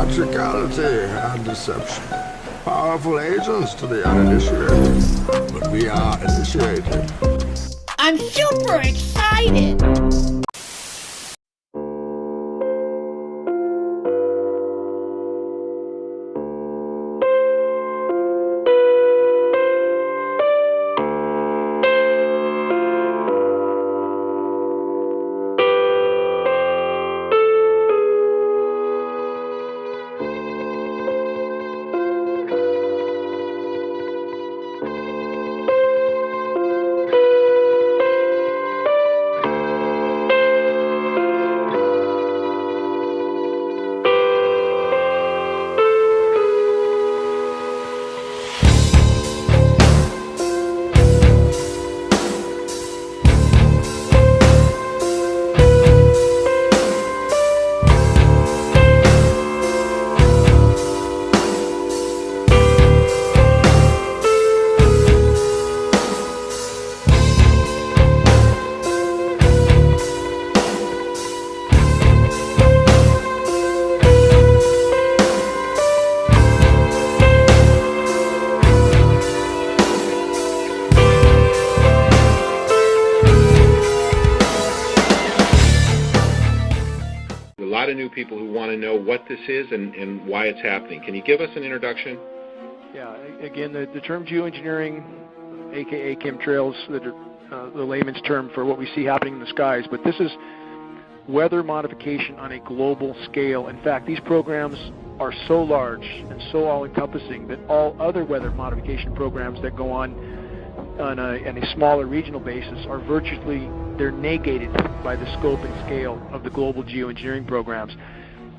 theatricality and deception. Powerful agents to the uninitiated, but we are initiated. I'm super excited! A lot of new people who want to know what this is and why it's happening. Can you give us an introduction? Yeah, again, the term geoengineering, aka chemtrails, the layman's term for what we see happening in the skies, but this is weather modification on a global scale. In fact, these programs are so large and so all-encompassing that all other weather modification programs that go on a smaller regional basis are virtually, they're negated by the scope and scale of the global geoengineering programs.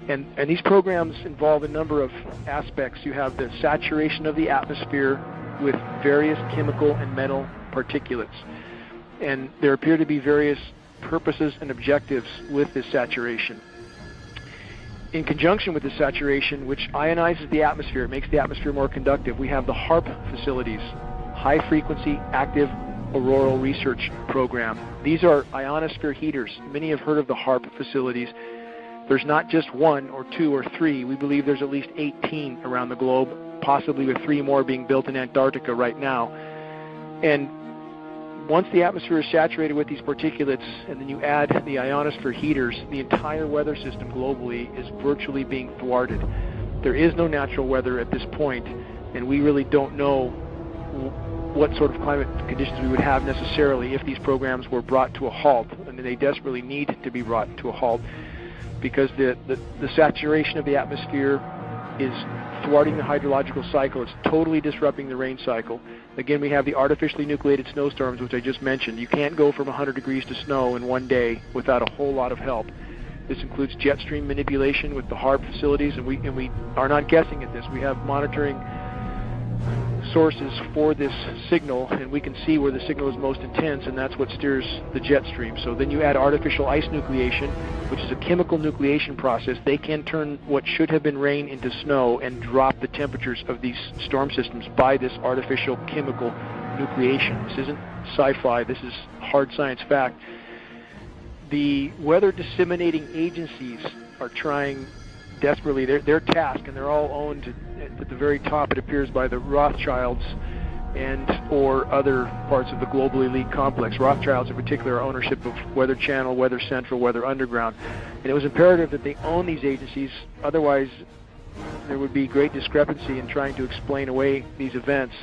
And these programs involve a number of aspects. You have the saturation of the atmosphere with various chemical and metal particulates. And there appear to be various purposes and objectives with this saturation. In conjunction with the saturation, which ionizes the atmosphere, it makes the atmosphere more conductive, we have the HAARP facilities, High Frequency Active Auroral Research Program. These are ionosphere heaters. Many have heard of the HAARP facilities. There's not just one or two or three. We believe there's at least 18 around the globe, possibly with 3 more being built in Antarctica right now. And once the atmosphere is saturated with these particulates, and then you add the ionosphere heaters, the entire weather system globally is virtually being thwarted. There is no natural weather at this point, and we really don't know what sort of climate conditions we would have necessarily if these programs were brought to a halt, and they desperately need to be brought to a halt because the saturation of the atmosphere is thwarting the hydrological cycle. It's totally disrupting the rain cycle. Again, we have the artificially nucleated snowstorms, which I just mentioned. You can't go from 100 degrees to snow in one day without a whole lot of help. This includes jet stream manipulation with the HAARP facilities, and we are not guessing at this. We have monitoring sources for this signal, and we can see where the signal is most intense, and that's what steers the jet stream. So then you add artificial ice nucleation, which is a chemical nucleation process. They can turn what should have been rain into snow and drop the temperatures of these storm systems by this artificial chemical nucleation. This isn't sci-fi, this is hard science fact. The weather disseminating agencies are trying desperately their task, and they're all owned at the very top, it appears, by the Rothschilds and or other parts of the global elite complex. Rothschilds in particular are ownership of Weather Channel, Weather Central, Weather Underground. And it was imperative that they own these agencies, otherwise there would be great discrepancy in trying to explain away these events.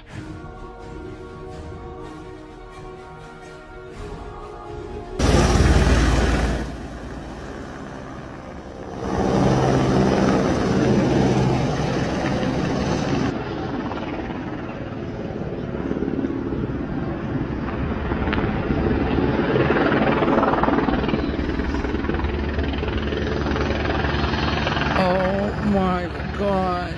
Oh my God.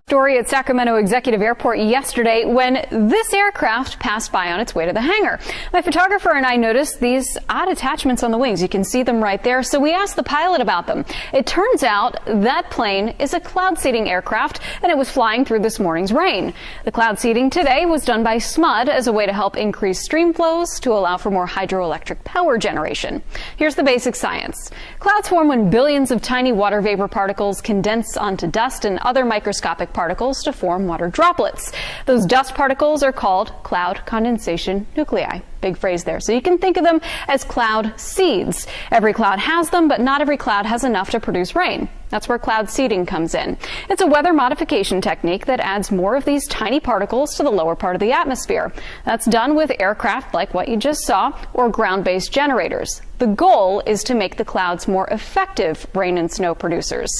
Story story at Sacramento Executive Airport yesterday when this aircraft passed by on its way to the hangar. My photographer and I noticed these odd attachments on the wings. You can see them right there. So we asked the pilot about them. It turns out that plane is a cloud seeding aircraft, and it was flying through this morning's rain. The cloud seeding today was done by SMUD as a way to help increase stream flows to allow for more hydroelectric power generation. Here's the basic science. Clouds form when billions of tiny water vapor particles condense onto dust and other microscopic particles to form water droplets. Those dust particles are called cloud condensation nuclei. Big phrase there. So you can think of them as cloud seeds. Every cloud has them, but not every cloud has enough to produce rain. That's where cloud seeding comes in. It's a weather modification technique that adds more of these tiny particles to the lower part of the atmosphere. That's done with aircraft like what you just saw or ground-based generators. The goal is to make the clouds more effective rain and snow producers.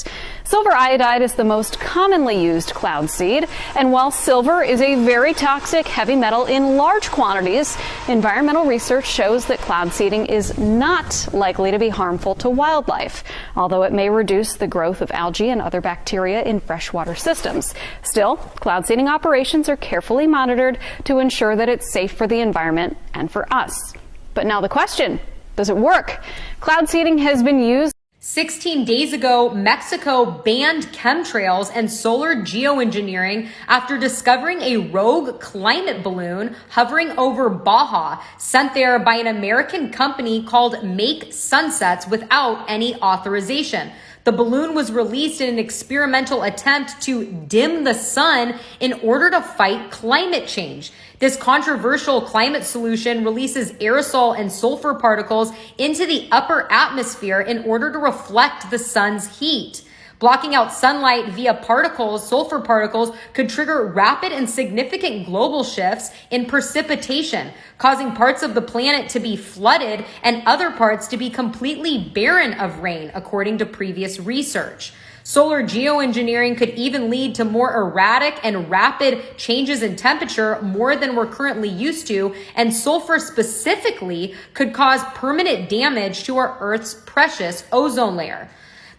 Silver iodide is the most commonly used cloud seed, and while silver is a very toxic heavy metal in large quantities, environmental research shows that cloud seeding is not likely to be harmful to wildlife, although it may reduce the growth of algae and other bacteria in freshwater systems. Still, cloud seeding operations are carefully monitored to ensure that it's safe for the environment and for us. But now the question, does it work? Cloud seeding has been used. 16 days ago, Mexico banned chemtrails and solar geoengineering after discovering a rogue climate balloon hovering over Baja, sent there by an American company called Make Sunsets without any authorization. The balloon was released in an experimental attempt to dim the sun in order to fight climate change. This controversial climate solution releases aerosol and sulfur particles into the upper atmosphere in order to reflect the sun's heat. Blocking out sunlight via particles, sulfur particles, could trigger rapid and significant global shifts in precipitation, causing parts of the planet to be flooded and other parts to be completely barren of rain, according to previous research. Solar geoengineering could even lead to more erratic and rapid changes in temperature more than we're currently used to, and sulfur specifically could cause permanent damage to our Earth's precious ozone layer.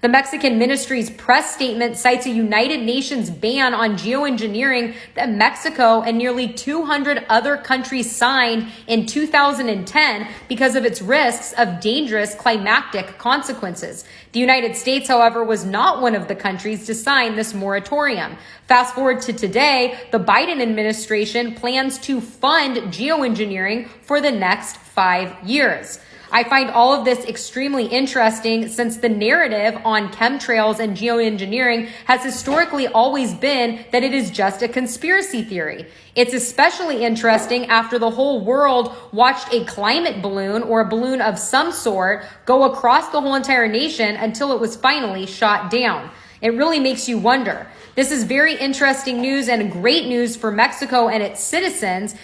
The Mexican ministry's press statement cites a United Nations ban on geoengineering that Mexico and nearly 200 other countries signed in 2010 because of its risks of dangerous climatic consequences. The United States, however, was not one of the countries to sign this moratorium. Fast forward to today, the Biden administration plans to fund geoengineering for the next 5 years. I find all of this extremely interesting since the narrative on chemtrails and geoengineering has historically always been that it is just a conspiracy theory. It's especially interesting after the whole world watched a climate balloon or a balloon of some sort go across the whole entire nation until it was finally shot down. It really makes you wonder. This is very interesting news and great news for Mexico and its citizens.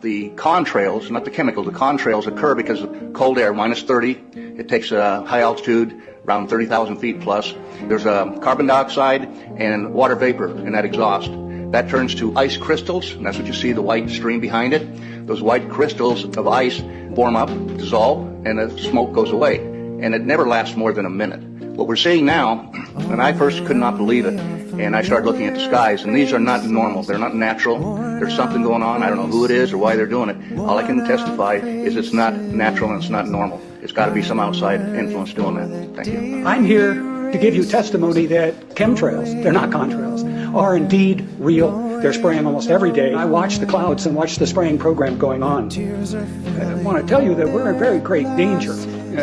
The contrails, not the chemicals, the contrails occur because of cold air, minus 30. It takes a high altitude, around 30,000 feet plus. There's carbon dioxide and water vapor in that exhaust. That turns to ice crystals, and that's what you see, the white stream behind it. Those white crystals of ice form up, dissolve, and the smoke goes away. And it never lasts more than a minute. What we're seeing now, and I first could not believe it, and I started looking at the skies, and these are not normal. They're not natural. There's something going on. I don't know who it is or why they're doing it. All I can testify is it's not natural and it's not normal. It's got to be some outside influence doing that. Thank you. I'm here to give you testimony that chemtrails, they're not contrails, are indeed real. They're spraying almost every day. I watch the clouds and watch the spraying program going on. I want to tell you that we're in very great danger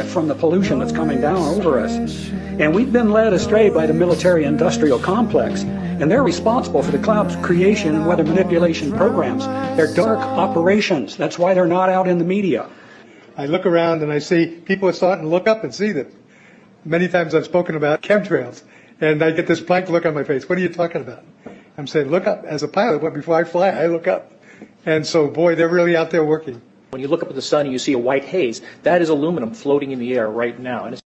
from the pollution that's coming down over us. And we've been led astray by the military-industrial complex, and they're responsible for the cloud creation and weather manipulation programs. They're dark operations. That's why they're not out in the media. I look around and I see people are starting to look up and see them. Many times I've spoken about chemtrails, and I get this blank look on my face. What are you talking about? I'm saying, look up. As a pilot, before I fly, I look up. And so, boy, they're really out there working. When you look up at the sun and you see a white haze, that is aluminum floating in the air right now. And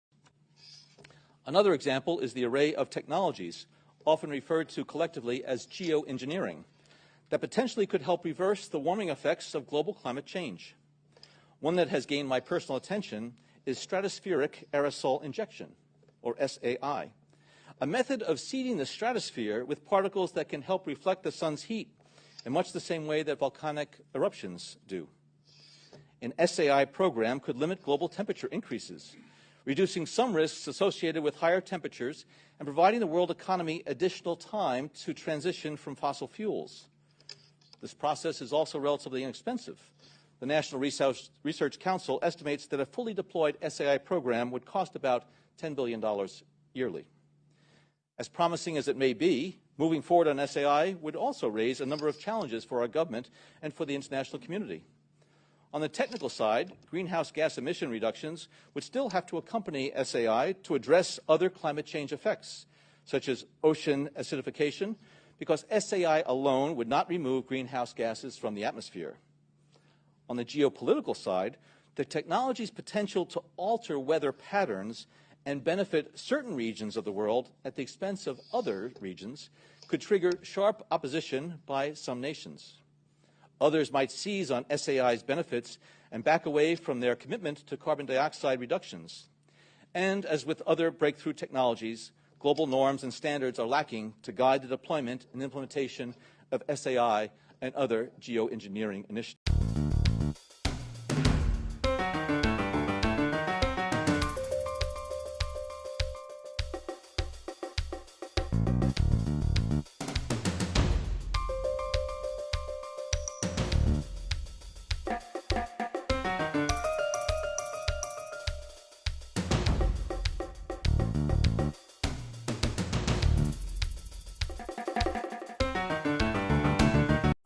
Another example is the array of technologies, often referred to collectively as geoengineering, that potentially could help reverse the warming effects of global climate change. One that has gained my personal attention is stratospheric aerosol injection, or SAI, a method of seeding the stratosphere with particles that can help reflect the sun's heat in much the same way that volcanic eruptions do. An SAI program could limit global temperature increases, reducing some risks associated with higher temperatures and providing the world economy additional time to transition from fossil fuels. This process is also relatively inexpensive. The National Research Council estimates that a fully deployed SAI program would cost about $10 billion yearly. As promising as it may be, moving forward on SAI would also raise a number of challenges for our government and for the international community. On the technical side, greenhouse gas emission reductions would still have to accompany SAI to address other climate change effects, such as ocean acidification, because SAI alone would not remove greenhouse gases from the atmosphere. On the geopolitical side, the technology's potential to alter weather patterns and benefit certain regions of the world at the expense of other regions could trigger sharp opposition by some nations. Others might seize on SAI's benefits and back away from their commitment to carbon dioxide reductions. And as with other breakthrough technologies, global norms and standards are lacking to guide the deployment and implementation of SAI and other geoengineering initiatives.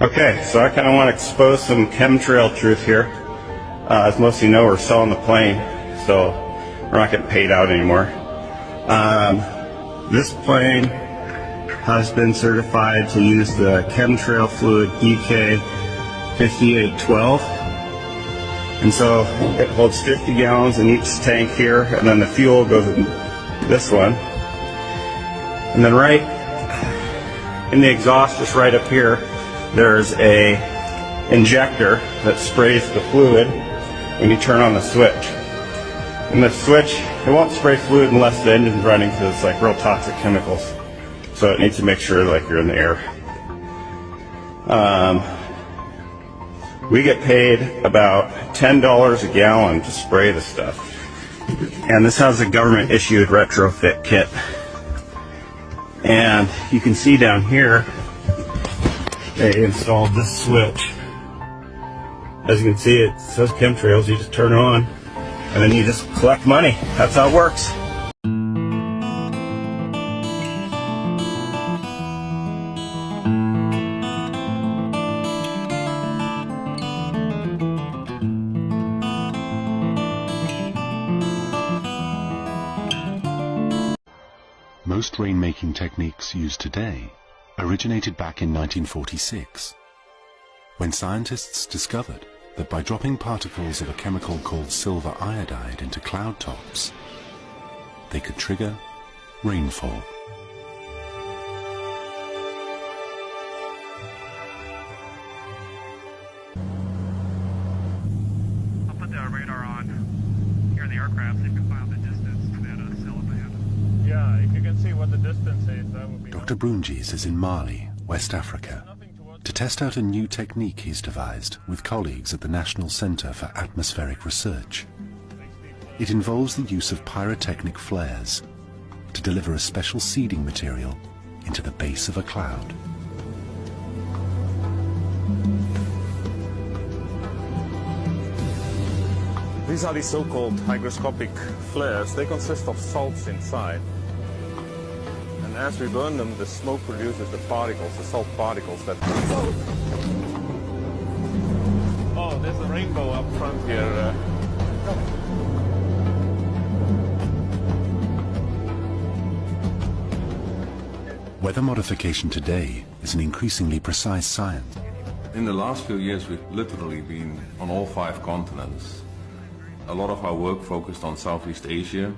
Okay, so I kind of want to expose some chemtrail truth here. As most of you know, we're selling the plane, so we're not getting paid out anymore. This plane has been certified to use the chemtrail fluid EK5812. And so it holds 50 gallons in each tank here, and then the fuel goes in this one. And then right in the exhaust, just right up here, there's a injector that sprays the fluid when you turn on the switch. And the switch, it won't spray fluid unless the engine's running because it's like real toxic chemicals. So it needs to make sure like you're in the air. We get paid about $10 a gallon to spray the stuff. And this has a government issued retrofit kit. And you can see down here, they installed this switch. As you can see, it says chemtrails. You just turn it on, and then you just collect money. That's how it works. Most rainmaking techniques used today originated back in 1946, when scientists discovered that by dropping particles of a chemical called silver iodide into cloud tops, they could trigger rainfall. I'll put the radar on here in the aircraft so you can find the distance to that cell band. Yeah, if you can see what the distance is, that would be... Dr. Brunjis is in Mali, West Africa, to test out a new technique he's devised with colleagues at the National Center for Atmospheric Research. It involves the use of pyrotechnic flares to deliver a special seeding material into the base of a cloud. These are the so-called hygroscopic flares. They consist of salts inside. And as we burn them, the smoke produces the particles, the salt particles that... Oh, there's a rainbow up front here. Weather modification today is an increasingly precise science. In the last few years, we've literally been on all 5 continents. A lot of our work focused on Southeast Asia,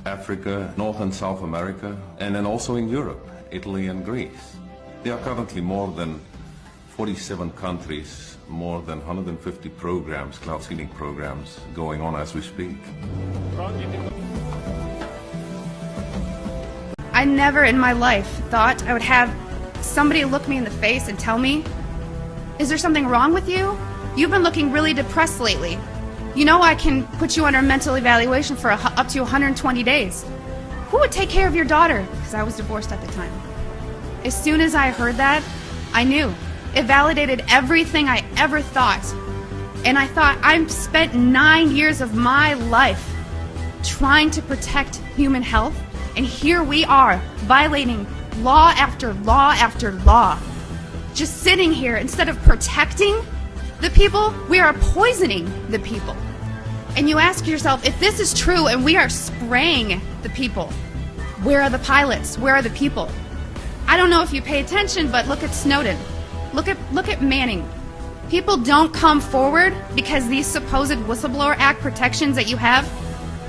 Africa, North and South America, and then also in Europe, Italy and Greece. There are currently more than 47 countries, more than 150 programs, cloud seeding programs, going on as we speak. I never in my life thought I would have somebody look me in the face and tell me, "Is there something wrong with you? You've been looking really depressed lately. You know I can put you under mental evaluation for up to 120 days. Who would take care of your daughter?" Because I was divorced at the time. As soon as I heard that, I knew. It validated everything I ever thought. And I thought, I've spent 9 years of my life trying to protect human health, and here we are, violating law after law after law. Just sitting here, instead of protecting the people, we are poisoning the people. And you ask yourself, if this is true and we are spraying the people, where are the pilots? Where are the people? I don't know if you pay attention, but look at Snowden. Look at Manning. People don't come forward because these supposed Whistleblower Act protections that you have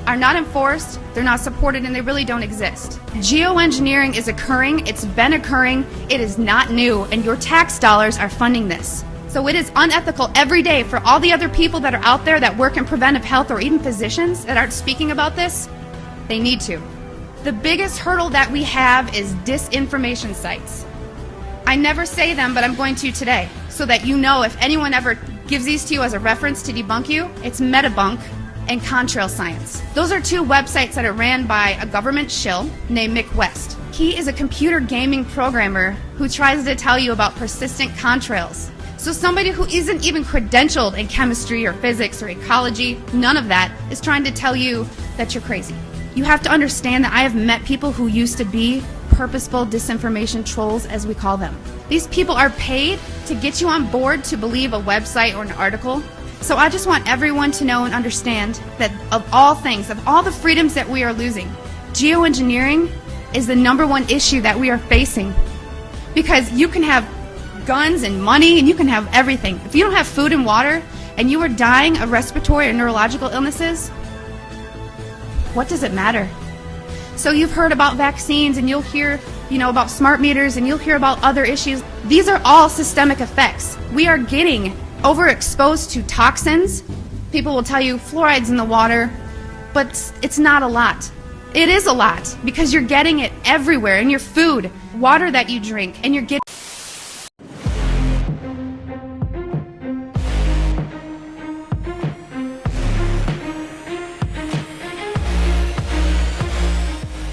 are not enforced, they're not supported, and they really don't exist. Geoengineering is occurring, it's been occurring, it is not new, and your tax dollars are funding this. So it is unethical every day for all the other people that are out there that work in preventive health, or even physicians that aren't speaking about this. They need to. The biggest hurdle that we have is disinformation sites. I never say them, but I'm going to today, so that you know if anyone ever gives these to you as a reference to debunk you, it's Metabunk and Contrail Science. Those are two websites that are ran by a government shill named Mick West. He is a computer gaming programmer who tries to tell you about persistent contrails. So somebody who isn't even credentialed in chemistry or physics or ecology, none of that, is trying to tell you that you're crazy. You have to understand that I have met people who used to be purposeful disinformation trolls, as we call them. These people are paid to get you on board to believe a website or an article. So I just want everyone to know and understand that of all things, of all the freedoms that we are losing, geoengineering is the #1 issue that we are facing. Because you can have guns and money and you can have everything. If you don't have food and water and you are dying of respiratory or neurological illnesses, what does it matter? So you've heard about vaccines and you'll hear, about smart meters and you'll hear about other issues. These are all systemic effects. We are getting overexposed to toxins. People will tell you fluoride's in the water, but it's not a lot. It is a lot because you're getting it everywhere in your food, water that you drink, and you're getting